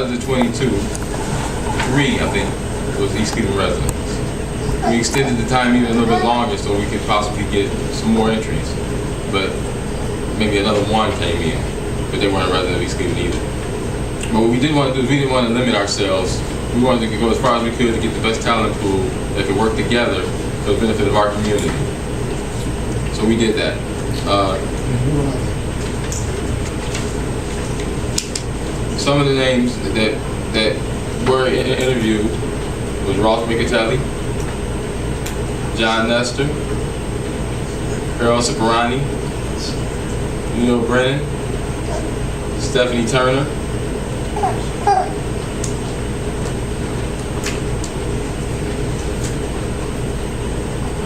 out of the 22, 3, I think, was East Cleveland residents. We extended the time even a little bit longer so we could possibly get some more entries. But maybe another 1 came in, but they weren't a resident of East Cleveland either. But what we didn't want to do is we didn't want to limit ourselves. We wanted to go as far as we could to get the best talent pool that could work together for the benefit of our community. So we did that. Some of the names that were interviewed was Ross Micatelli, John Nestor, Earl Cipriani, Neil Brennan, Stephanie Turner,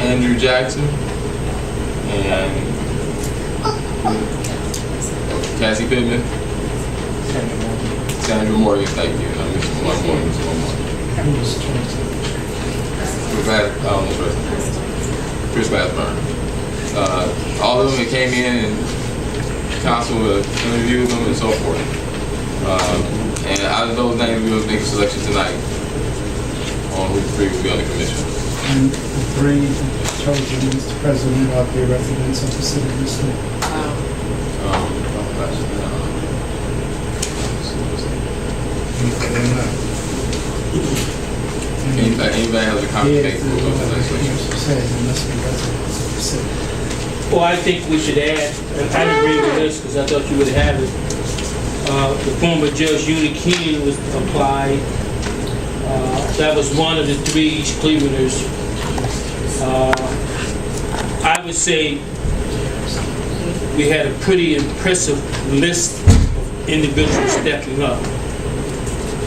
Andrew Jackson, and Cassie Pittman, Sandra Morgan, thank you. I missed one more. Chris Bassburn. All of them that came in and council interviewed them and so forth. And out of those names, we will make a selection tonight on who the 3 will be on the commission. And the 3 chosen, Mr. President, are the residents of the city of East Anybody has a comment? Well, I think we should add, and I agree with this because I thought you would have it. The former Judge Uni King was applied. That was one of the 3 East Clevelanders. I would say we had a pretty impressive list of individuals stepping up.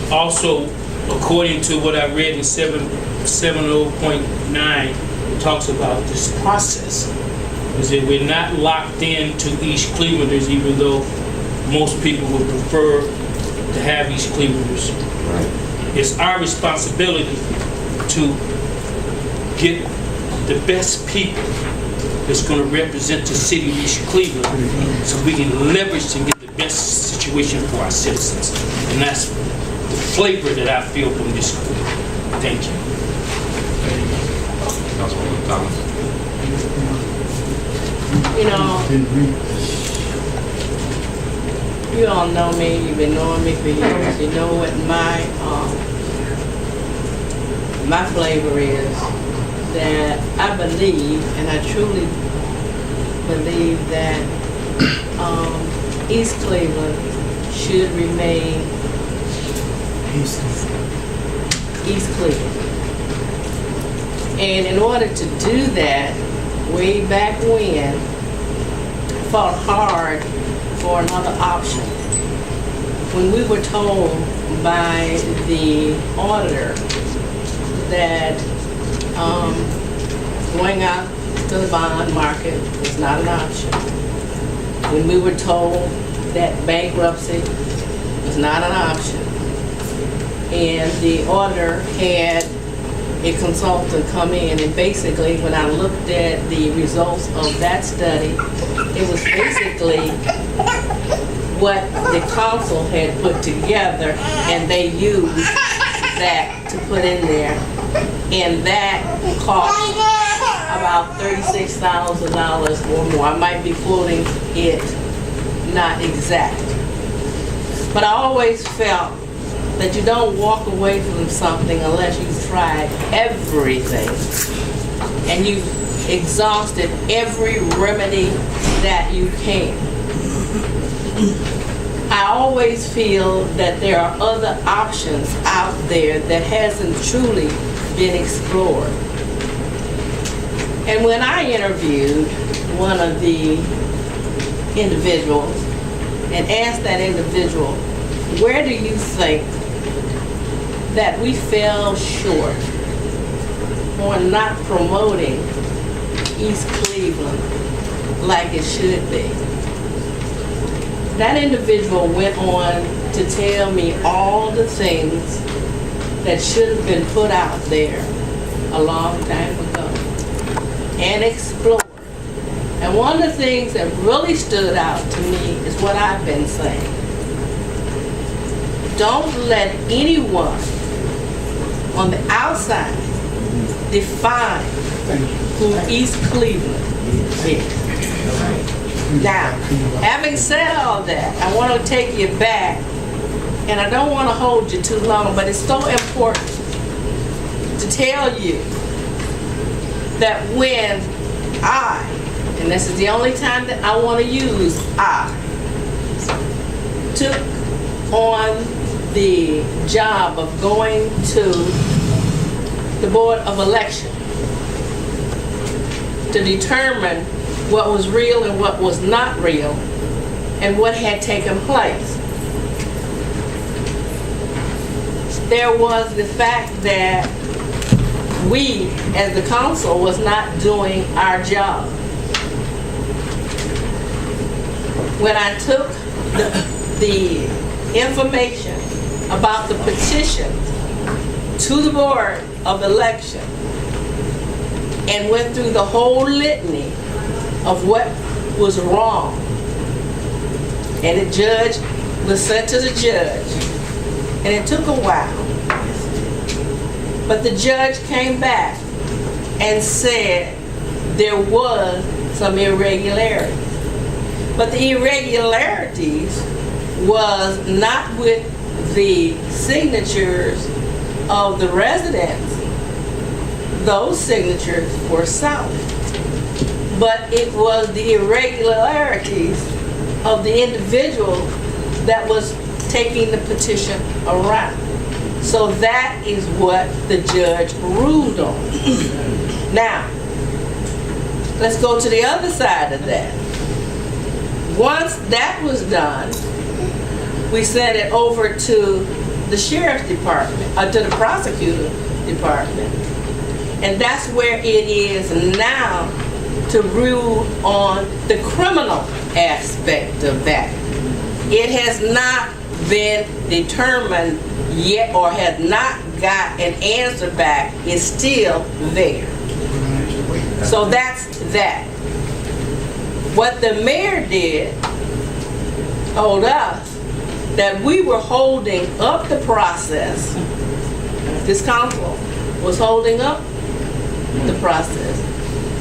Also, according to what I read in 70.9, it talks about this process. Is that we're not locked into East Clevelanders, even though most people would prefer to have East Clevelanders. Right. It's our responsibility to get the best people that's going to represent the city of East Cleveland so we can leverage and get the best situation for our citizens. And that's the flavor that I feel from this school. Thank you. Councilwoman Thomas. You all know me. You've been knowing me for years. You know what my flavor is. That I believe, and I truly believe that East Cleveland should remain East Cleveland. And in order to do that, way back when, fought hard for another option. When we were told by the auditor that going out to the bond market was not an option. When we were told that bankruptcy was not an option. And the auditor had a consultant come in, and basically when I looked at the results of that study, it was basically what the council had put together, and they used that to put in there. And that cost about $36,000 or more. I might be quoting it not exact. But I always felt that you don't walk away from something unless you've tried everything and you've exhausted every remedy that you can. I always feel that there are other options out there that hasn't truly been explored. And when I interviewed one of the individuals and asked that individual, where do you think that we fell short on not promoting East Cleveland like it should be? That individual went on to tell me all the things that should have been put out there a long time ago and explored. And one of the things that really stood out to me is what I've been saying. don't let anyone on the outside define Thank you. who East Cleveland is. Now, having said all that, I want to take you back, and I don't want to hold you too long, but it's so important to tell you that when I, and this is the only time that I want to use I, took on the job of going to the Board of Election to determine what was real and what was not real and what had taken place. There was the fact that we, as the council, was not doing our job. When I took the information about the petition to the Board of Election and went through the whole litany of what was wrong, and the judge was sent to the judge, and it took a while, but the judge came back and said there was some irregularities, but the irregularities was not with the signatures of the residents. Those signatures were solid, but it was the irregularities of the individual that was taking the petition around. So that is what the judge ruled on. Now, let's go to the other side of that. Once that was done, we sent it over to the sheriff's department, to the prosecutor department. And that's where it is now to rule on the criminal aspect of that. It has not been determined yet, or has not got an answer back. It's still there. So that's that. What the mayor did told us that we were holding up the process. This council was holding up the process.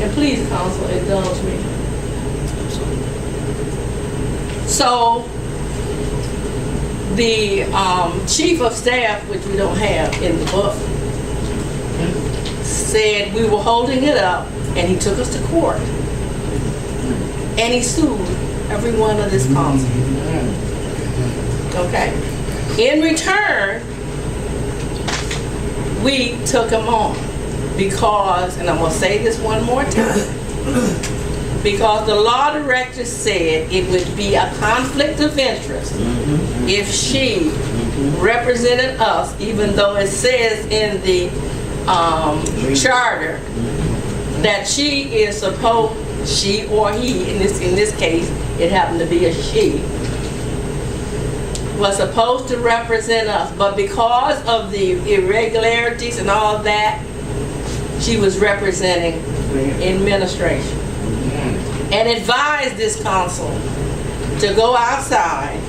And please, council, indulge me. So the chief of staff, which we don't have in the book, said we were holding it up, and he took us to court. And he sued every one of this council. Okay. In return, we took him on because, and I'm going to say this one more time, because the law director said it would be a conflict of interest if she represented us, even though it says in the charter that she is supposed, she or he, in this case, it happened to be a she, was supposed to represent us, but because of the irregularities and all that, she was representing administration, and advised this council to go outside